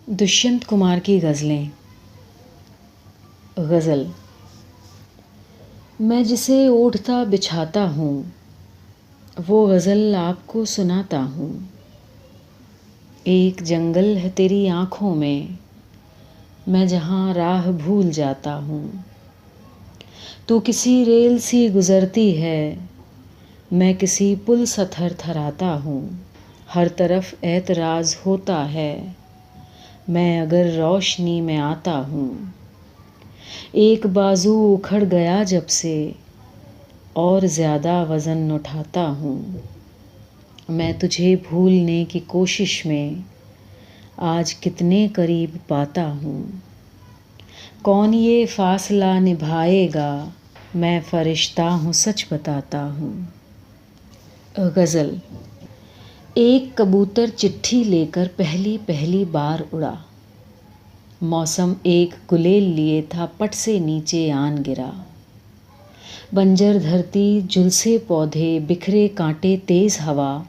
दुष्यंत कुमार की गज़लें। गज़ल। मैं जिसे ओढ़ता बिछाता हूँ, वो गज़ल आपको सुनाता हूँ। एक जंगल है तेरी आँखों में, मैं जहाँ राह भूल जाता हूँ। तू किसी रेल सी गुज़रती है, मैं किसी पुल सा थरथराता हूँ। हर तरफ एतराज़ होता है, मैं अगर रोशनी में आता हूँ। एक बाजू उखड़ गया जब से, और ज़्यादा वज़न उठाता हूँ। मैं तुझे भूलने की कोशिश में आज कितने करीब पाता हूँ। कौन ये फ़ासला निभाएगा, मैं फ़रिश्ता हूँ सच बताता हूँ। गज़ल। एक कबूतर चिट्ठी लेकर पहली पहली बार उड़ा। मौसम एक गुलेल लिए था, पट से नीचे आन गिरा। बंजर धरती, झुलसे पौधे, बिखरे कांटे, तेज़ हवा।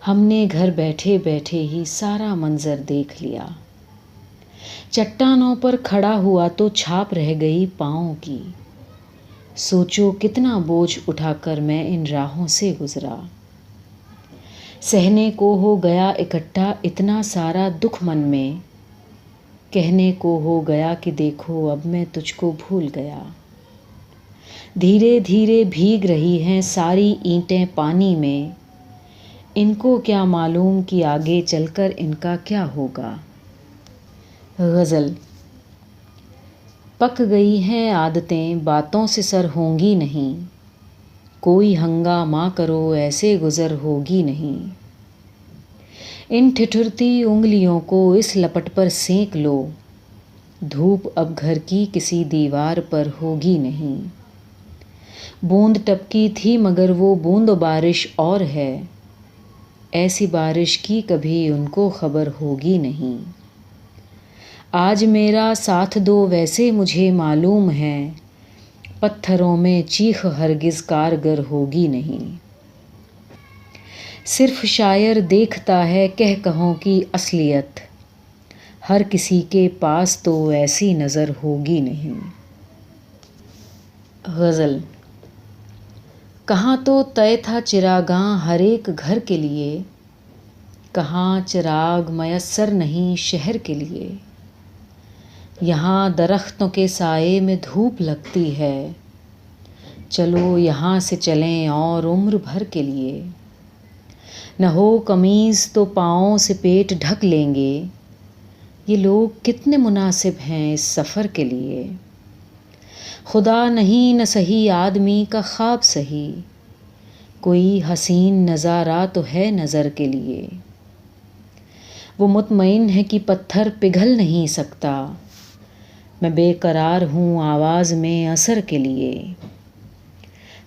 हमने घर बैठे बैठे ही सारा मंज़र देख लिया। चट्टानों पर खड़ा हुआ तो छाप रह गई पाँव की। सोचो कितना बोझ उठाकर मैं इन राहों से गुज़रा। सहने को हो गया इकट्ठा इतना सारा दुख मन में, कहने को हो गया कि देखो अब मैं तुझको भूल गया। धीरे धीरे भीग रही हैं सारी ईंटें पानी में, इनको क्या मालूम कि आगे चलकर इनका क्या होगा। गज़ल। पक गई हैं आदतें, बातों से सर होंगी नहीं। कोई हंगामा करो ऐसे गुज़र होगी नहीं। इन ठिठुरती उंगलियों को इस लपट पर सेंक लो, धूप अब घर की किसी दीवार पर होगी नहीं। बूंद टपकी थी मगर वो बूंद बारिश और है, ऐसी बारिश की कभी उनको खबर होगी नहीं। आज मेरा साथ दो वैसे मुझे मालूम है, पत्थरों में चीख हरगिज़ कारगर होगी नहीं। सिर्फ शायर देखता है कह कहों की असलियत, हर किसी के पास तो ऐसी नज़र होगी नहीं। गज़ल। कहाँ तो तय था चिरागां हर एक घर के लिए, कहाँ चिराग मयस्सर नहीं शहर के लिए। यहाँ दरख्तों के साए में धूप लगती है, चलो यहाँ से चलें और उम्र भर के लिए। न हो कमीज़ तो पाँवों से पेट ढक लेंगे, ये लोग कितने मुनासिब हैं इस सफ़र के लिए। खुदा नहीं न सही आदमी का ख्वाब सही, कोई हसीन नज़ारा तो है नज़र के लिए। वो मुतमईन है कि पत्थर पिघल नहीं सकता, मैं बेकरार हूँ आवाज़ में असर के लिए।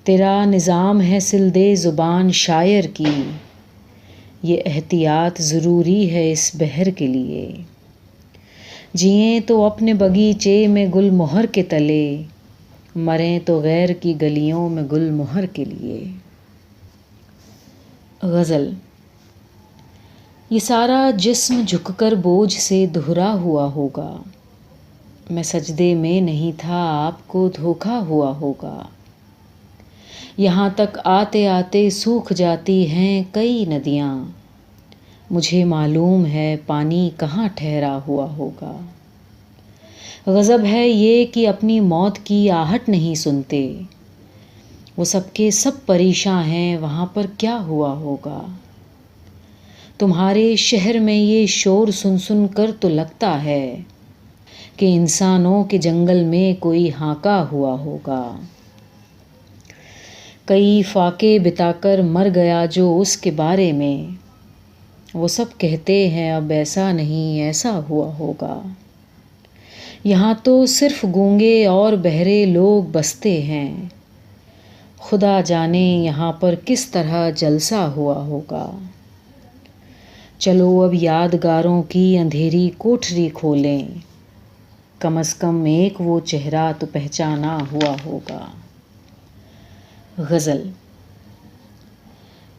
तेरा निज़ाम है सिलदे ज़ुबान शायर की, ये एहतियात ज़रूरी है इस बहर के लिए। जिएं तो अपने बगीचे में गुलमोहर के तले, मरें तो गैर की गलियों में गुलमोहर के लिए। गज़ल। ये सारा जिस्म झुककर बोझ से दोहरा हुआ होगा, मैं सजदे में नहीं था आपको धोखा हुआ होगा। यहाँ तक आते आते सूख जाती हैं कई नदियाँ, मुझे मालूम है पानी कहाँ ठहरा हुआ होगा। गज़ब है ये कि अपनी मौत की आहट नहीं सुनते, वो सबके सब परेशान हैं वहाँ पर क्या हुआ होगा। तुम्हारे शहर में ये शोर सुन सुन कर तो लगता है कि इंसानों के जंगल में कोई हाका हुआ होगा। कई फाके बिताकर मर गया जो उसके बारे में, वो सब कहते हैं अब ऐसा नहीं ऐसा हुआ होगा। यहाँ तो सिर्फ गूंगे और बहरे लोग बसते हैं, खुदा जाने यहाँ पर किस तरह जलसा हुआ होगा। चलो अब यादगारों की अंधेरी कोठरी खोलें, कम से कम एक वो चेहरा तो पहचाना हुआ होगा। गज़ल।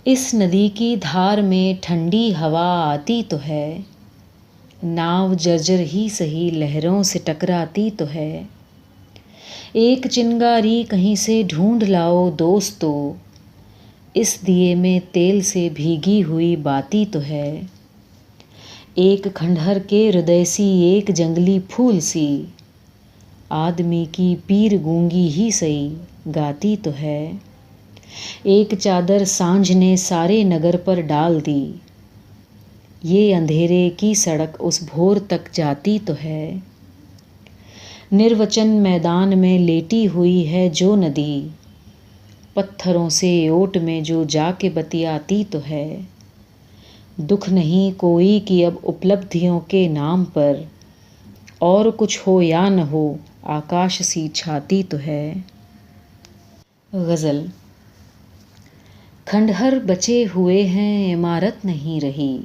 इस नदी की धार में ठंडी हवा आती तो है, नाव जर्जर ही सही लहरों से टकराती तो है। एक चिंगारी कहीं से ढूंढ लाओ दोस्तों, इस दिए में तेल से भीगी हुई बाती तो है। एक खंडहर के हृदय सी एक जंगली फूल सी, आदमी की पीर गूंगी ही सही गाती तो है। एक चादर सांझ ने सारे नगर पर डाल दी, ये अंधेरे की सड़क उस भोर तक जाती तो है। निर्वचन मैदान में लेटी हुई है जो नदी, पत्थरों से ओट में जो जाके बतियाती तो है। दुख नहीं कोई कि अब उपलब्धियों के नाम पर, और कुछ हो या न हो आकाश सी छाती तो है। गज़ल। खंडहर बचे हुए हैं, इमारत नहीं रही,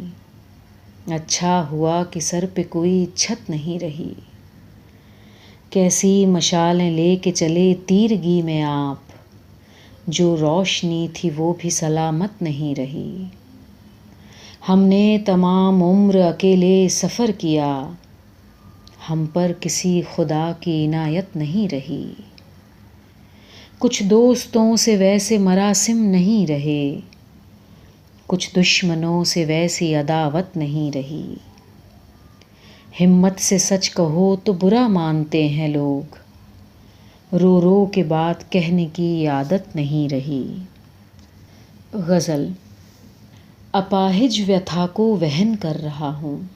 अच्छा हुआ कि सर पे कोई छत नहीं रही। कैसी मशालें लेके चले तीरगी में आप, जो रोशनी थी वो भी सलामत नहीं रही। हमने तमाम उम्र अकेले सफ़र किया, हम पर किसी खुदा की इनायत नहीं रही। कुछ दोस्तों से वैसे मरासिम नहीं रहे, कुछ दुश्मनों से वैसी अदावत नहीं रही। हिम्मत से सच कहो तो बुरा मानते हैं लोग, रो रो के बात कहने की आदत नहीं रही। गज़ल। अपाहिज व्यथा को वहन कर रहा हूँ,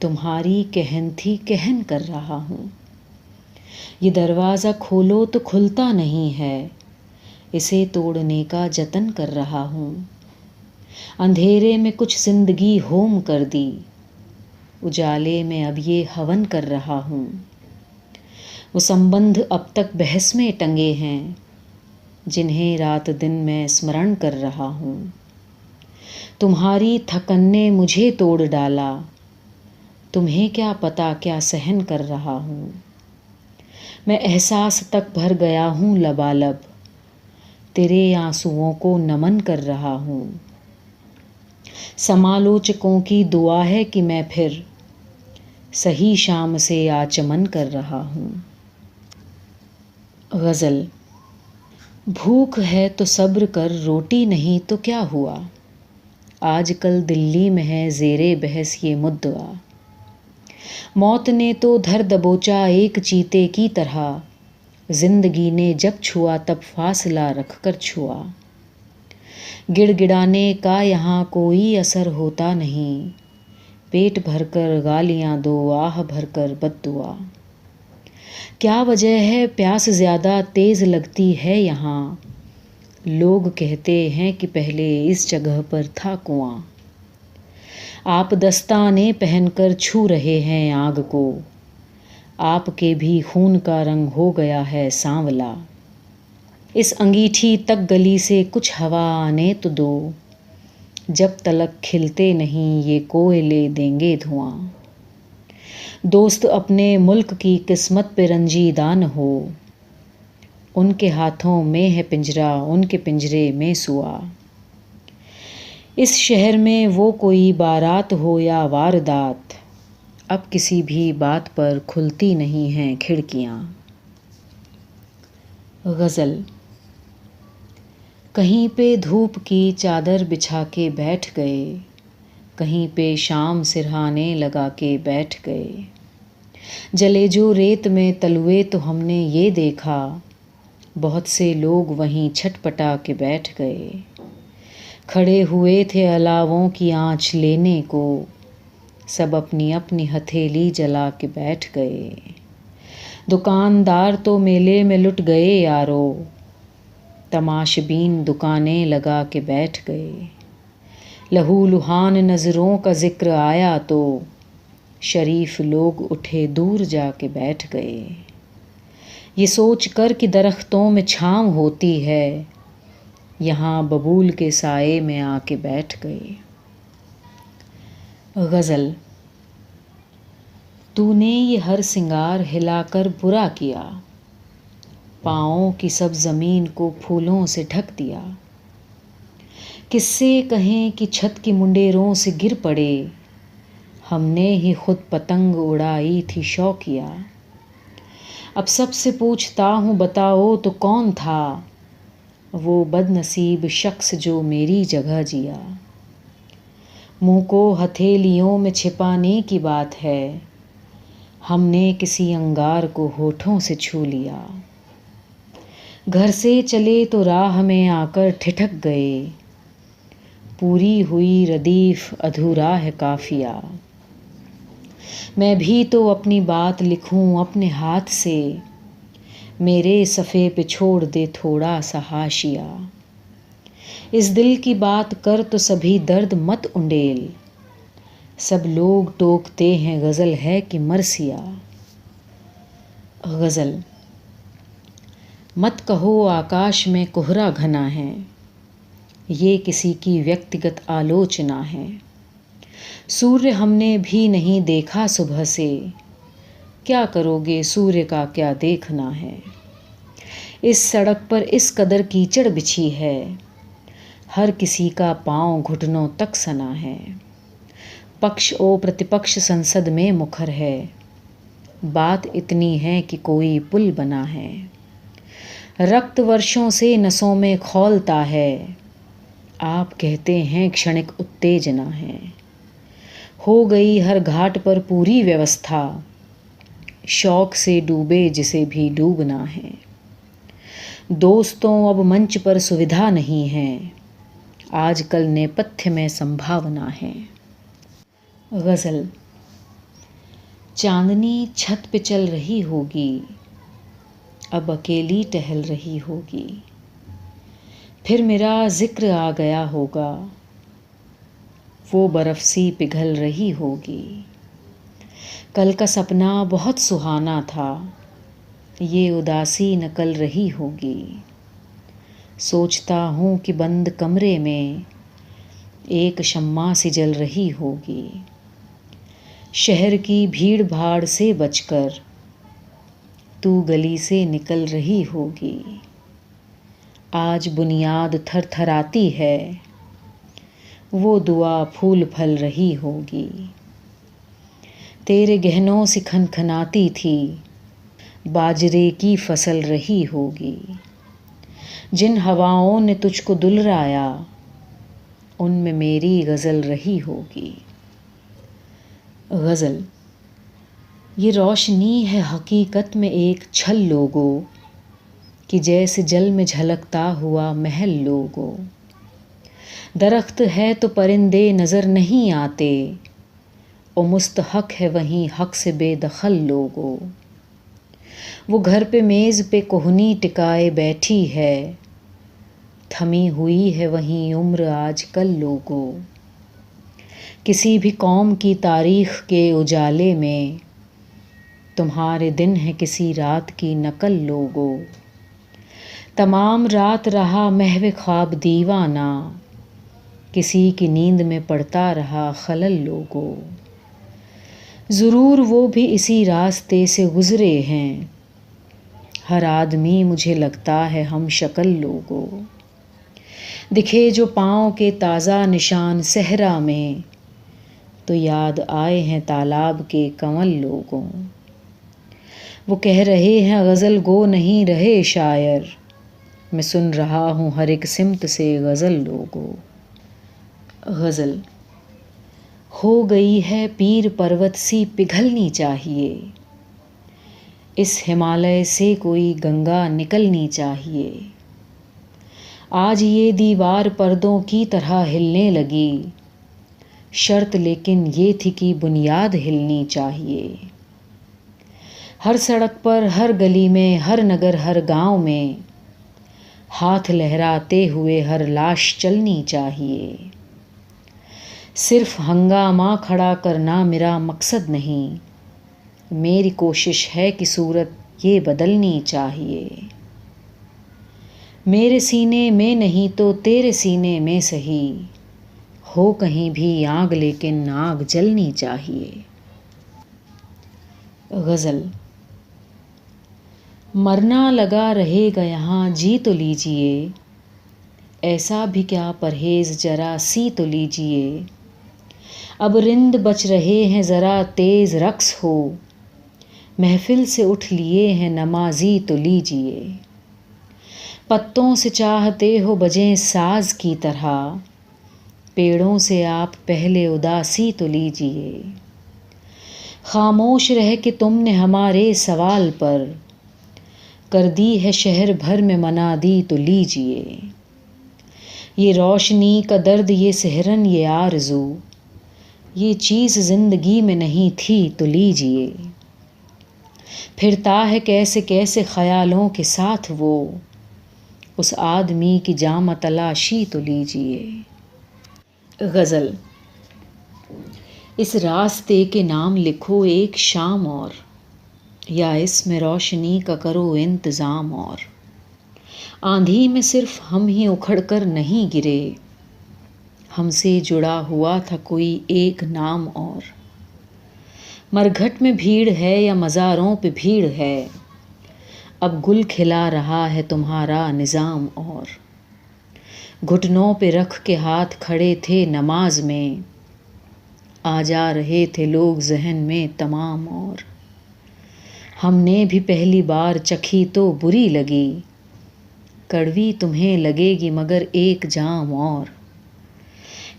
तुम्हारी कहन थी कहन कर रहा हूँ। ये दरवाज़ा खोलो तो खुलता नहीं है, इसे तोड़ने का जतन कर रहा हूँ। अंधेरे में कुछ ज़िंदगी होम कर दी, उजाले में अब ये हवन कर रहा हूँ। वो संबंध अब तक बहस में टंगे हैं, जिन्हें रात दिन मैं स्मरण कर रहा हूँ। तुम्हारी थकन ने मुझे तोड़ डाला, तुम्हें क्या पता क्या सहन कर रहा हूँ। मैं एहसास तक भर गया हूँ लबालब, तेरे आंसुओं को नमन कर रहा हूँ। समालोचकों की दुआ है कि मैं फिर सही शाम से आचमन कर रहा हूँ। गज़ल। भूख है तो सब्र कर, रोटी नहीं तो क्या हुआ, आजकल दिल्ली में है ज़ेरे बहस ये मुद्दा। मौत ने तो धर दबोचा एक चीते की तरह, जिंदगी ने जब छुआ तब फासला रख कर छुआ। गिड़गिड़ाने का यहाँ कोई असर होता नहीं, पेट भरकर गालियाँ दो आह भरकर बद्दुआ। क्या वजह है प्यास ज़्यादा तेज़ लगती है यहाँ, लोग कहते हैं कि पहले इस जगह पर था कुआं। आप दस्ताने पहनकर छू रहे हैं आग को, आपके भी खून का रंग हो गया है सांवला। इस अंगीठी तक गली से कुछ हवा आने तो दो, जब तलक खिलते नहीं ये कोयले देंगे धुआं। दोस्त अपने मुल्क की किस्मत पे रंजीदा न हो, उनके हाथों में है पिंजरा उनके पिंजरे में सुआ। इस शहर में वो कोई बारात हो या वारदात, अब किसी भी बात पर खुलती नहीं हैं खिड़कियाँ। गज़ल। कहीं पे धूप की चादर बिछा के बैठ गए, कहीं पे शाम सिरहाने लगा के बैठ गए। जले जो रेत में तलुए तो हमने ये देखा, बहुत से लोग वहीं छटपटा के बैठ गए। खड़े हुए थे अलावों की आँच लेने को, सब अपनी अपनी हथेली जला के बैठ गए। दुकानदार तो मेले में लुट गए यारो, तमाशबीन दुकानें लगा के बैठ गए। लहू लुहान नज़रों का जिक्र आया तो शरीफ लोग उठे दूर जाके बैठ गए। ये सोच कर कि दरख्तों में छाँव होती है, यहाँ बबूल के साए में आके बैठ गए। गज़ल। तूने ये हर सिंगार हिलाकर बुरा किया, पाँवों की सब ज़मीन को फूलों से ढक दिया। किससे कहें कि छत की मुंडेरों से गिर पड़े, हमने ही खुद पतंग उड़ाई थी शौकिया। अब सबसे पूछता हूँ बताओ तो कौन था वो बदनसीब शख्स जो मेरी जगह जिया। मुँह को हथेलियों में छिपाने की बात है, हमने किसी अंगार को होठों से छू लिया। घर से चले तो राह में आकर ठिठक गए, पूरी हुई रदीफ अधूरा है काफिया। मैं भी तो अपनी बात लिखूं अपने हाथ से, मेरे सफ़े पे छोड़ दे थोड़ा सा हाशिया। इस दिल की बात कर तो सभी दर्द मत उंडेल, सब लोग टोकते हैं गज़ल है कि मरसिया। गज़ल। मत कहो आकाश में कोहरा घना है, ये किसी की व्यक्तिगत आलोचना है। सूर्य हमने भी नहीं देखा सुबह से, क्या करोगे सूर्य का क्या देखना है। इस सड़क पर इस कदर कीचड़ बिछी है, हर किसी का पाँव घुटनों तक सना है। पक्ष ओ प्रतिपक्ष संसद में मुखर है, बात इतनी है कि कोई पुल बना है। रक्त वर्षों से नसों में खौलता है, आप कहते हैं क्षणिक उत्तेजना है। हो गई हर घाट पर पूरी व्यवस्था, शौक से डूबे जिसे भी डूबना है। दोस्तों अब मंच पर सुविधा नहीं है, आजकल नेपथ्य में संभावना है। गज़ल। चांदनी छत पे चल रही होगी, अब अकेली टहल रही होगी। फिर मेरा जिक्र आ गया होगा, वो बर्फ़ सी पिघल रही होगी। कल का सपना बहुत सुहाना था, ये उदासी नकल रही होगी। सोचता हूँ कि बंद कमरे में एक शम्मा सी जल रही होगी। शहर की भीड़ भाड़ से बचकर तू गली से निकल रही होगी। आज बुनियाद थरथराती है, वो दुआ फूल फल रही होगी। तेरे गहनों से खनखनाती थी, बाजरे की फसल रही होगी। जिन हवाओं ने तुझको दुलराया, उनमें मेरी गज़ल रही होगी। गज़ल। ये रोशनी है हकीकत में एक छल लोगो, कि जैसे जल में झलकता हुआ महल लोगो। दरख्त है तो परिंदे नज़र नहीं आते, ओ मुस्तहक है वहीं हक से बेदखल लोगो। वो घर पे मेज़ पे कोहनी टिकाए बैठी है, थमी हुई है वहीं उम्र आजकल लोगो। किसी भी कौम की तारीख़ के उजाले में तुम्हारे दिन है किसी रात की नकल लोगो। तमाम रात रहा महव ख्वाब दीवाना, किसी की नींद में पड़ता रहा खलल लोगो। ज़रूर वो भी इसी रास्ते से गुज़रे हैं, हर आदमी मुझे लगता है हम शक्ल लोगो। दिखे जो पाँव के ताज़ा निशान सहरा में, तो याद आए हैं तालाब के कंवल लोगों। वो कह रहे हैं गज़ल गो नहीं रहे शायर, मैं सुन रहा हूँ हर एक सिमत से गज़ल लोगो। गज़ल। हो गई है पीर पर्वत सी पिघलनी चाहिए, इस हिमालय से कोई गंगा निकलनी चाहिए। आज ये दीवार पर्दों की तरह हिलने लगी, शर्त लेकिन ये थी कि बुनियाद हिलनी चाहिए। हर सड़क पर, हर गली में, हर नगर, हर गांव में हाथ लहराते हुए हर लाश चलनी चाहिए। सिर्फ हंगामा खड़ा करना मेरा मकसद नहीं, मेरी कोशिश है कि सूरत ये बदलनी चाहिए। मेरे सीने में नहीं तो तेरे सीने में सही, हो कहीं भी आग लेकिन आग जलनी चाहिए। गज़ल। मरना लगा रहेगा यहाँ जी तो लीजिए, ऐसा भी क्या परहेज़ जरा सी तो लीजिए। अब रिंद बच रहे हैं ज़रा तेज़ रक्स हो, महफिल से उठ लिए हैं नमाजी तो लीजिए। पत्तों से चाहते हो बजें साज की तरह, पेड़ों से आप पहले उदासी तो लीजिए। खामोश रह के तुमने हमारे सवाल पर कर दी है शहर भर में मनादी तो लीजिए। ये रोशनी का दर्द, ये सेहरन, ये आरज़ू, ये चीज़ ज़िंदगी में नहीं थी तो लीजिए। फिरता है कैसे कैसे ख़यालों के साथ वो, उस आदमी की जाम तलाशी तो लीजिए। गज़ल। इस रास्ते के नाम लिखो एक शाम और, या इसमें रोशनी का करो इंतज़ाम और। आंधी में सिर्फ हम ही उखड़ कर नहीं गिरे, हमसे जुड़ा हुआ था कोई एक नाम और। मरघट में भीड़ है या मज़ारों पे भीड़ है, अब गुल खिला रहा है तुम्हारा निज़ाम और। घुटनों पे रख के हाथ खड़े थे नमाज में, आ जा रहे थे लोग जहन में तमाम और। हमने भी पहली बार चखी तो बुरी लगी, कड़वी तुम्हें लगेगी मगर एक जाम और।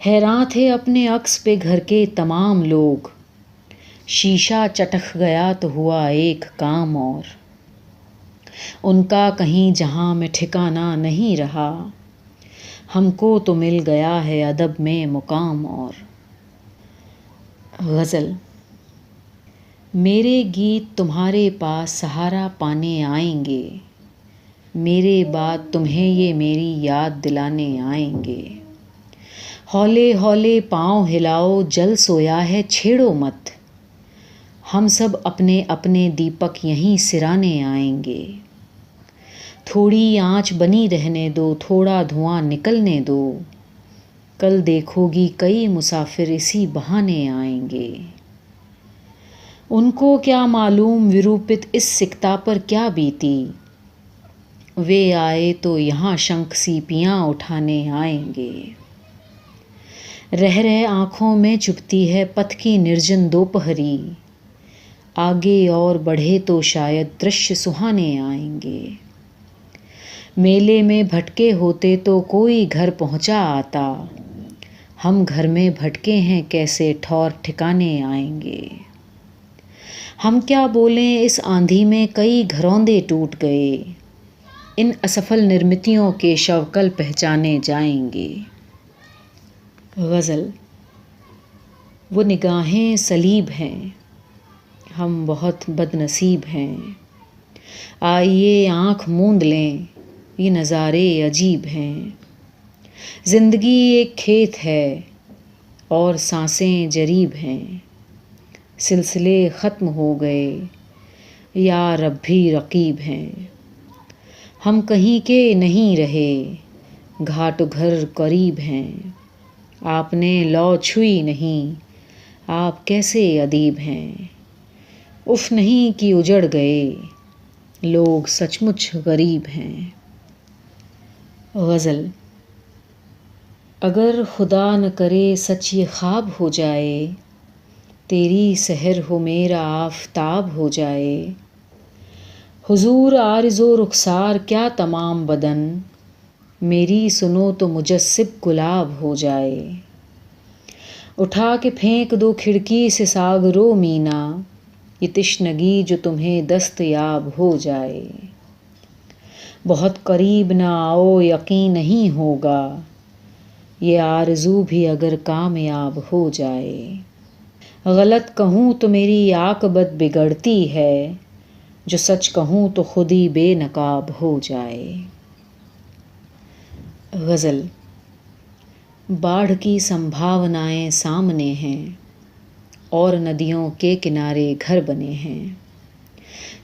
हैरान थे अपने अक्स पे घर के तमाम लोग, शीशा चटक गया तो हुआ एक काम और। उनका कहीं जहां में ठिकाना नहीं रहा, हमको तो मिल गया है अदब में मुकाम और। गज़ल। मेरे गीत तुम्हारे पास सहारा पाने आएंगे, मेरे बाद तुम्हें ये मेरी याद दिलाने आएंगे। हौले हौले पाँव हिलाओ, जल सोया है छेड़ो मत, हम सब अपने अपने दीपक यहीं सिराने आएंगे। थोड़ी आँच बनी रहने दो, थोड़ा धुआं निकलने दो, कल देखोगी कई मुसाफिर इसी बहाने आएंगे। उनको क्या मालूम विरूपित इस सिकता पर क्या बीती, वे आए तो यहाँ शंख सीपियाँ उठाने आएंगे। रह रहे आँखों में चुभती है पथ की निर्जन दोपहरी, आगे और बढ़े तो शायद दृश्य सुहाने आएंगे। मेले में भटके होते तो कोई घर पहुँचा आता, हम घर में भटके हैं कैसे ठौर ठिकाने आएंगे। हम क्या बोलें इस आंधी में कई घरौंदे टूट गए, इन असफल निर्मितियों के शव कल पहचाने जाएंगे। गज़ल। वो निगाहें सलीब हैं, हम बहुत बदनसीब हैं, आइए आँख मूंद लें, ये नज़ारे अजीब हैं। ज़िंदगी एक खेत है और सांसें जरीब हैं, सिलसिले ख़त्म हो गए यार अब भी रकीब हैं। हम कहीं के नहीं रहे, घाट घर करीब हैं, आपने लौ छुई नहीं, आप कैसे अदीब हैं। उफ नहीं कि उजड़ गए, लोग सचमुच गरीब हैं। गज़ल। अगर खुदा न करे सच ये ख्वाब हो जाए, तेरी सहर हो मेरा आफताब हो जाए। हुजूर आरिज़ो रुखसार क्या तमाम बदन, मेरी सुनो तो मुजस्सिब गुलाब हो जाए। उठा के फेंक दो खिड़की से सागरो मीना, ये तिश्नगी जो तुम्हें दस्तयाब हो जाए। बहुत करीब ना आओ यकीन नहीं होगा, ये आरज़ू भी अगर कामयाब हो जाए। गलत कहूँ तो मेरी आकबत बिगड़ती है, जो सच कहूँ तो खुद ही बेनकाब हो जाए। गज़ल। बाढ़ की संभावनाएं सामने हैं और नदियों के किनारे घर बने हैं।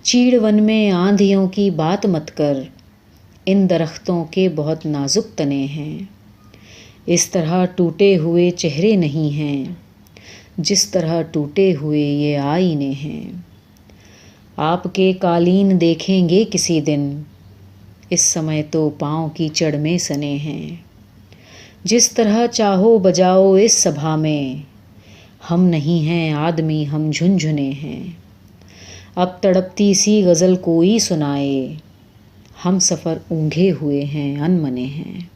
चीड़ वन में आंधियों की बात मत कर, इन दरख्तों के बहुत नाजुक तने हैं। इस तरह टूटे हुए चेहरे नहीं हैं, जिस तरह टूटे हुए ये आईने हैं। आपके कालीन देखेंगे किसी दिन, इस समय तो पाँव कीचड़ में सने हैं। जिस तरह चाहो बजाओ इस सभा में, हम नहीं हैं आदमी, हम झुनझुने हैं। अब तड़पती सी गज़ल कोई सुनाए, हम सफ़र ऊँघे हुए हैं, अनमने हैं।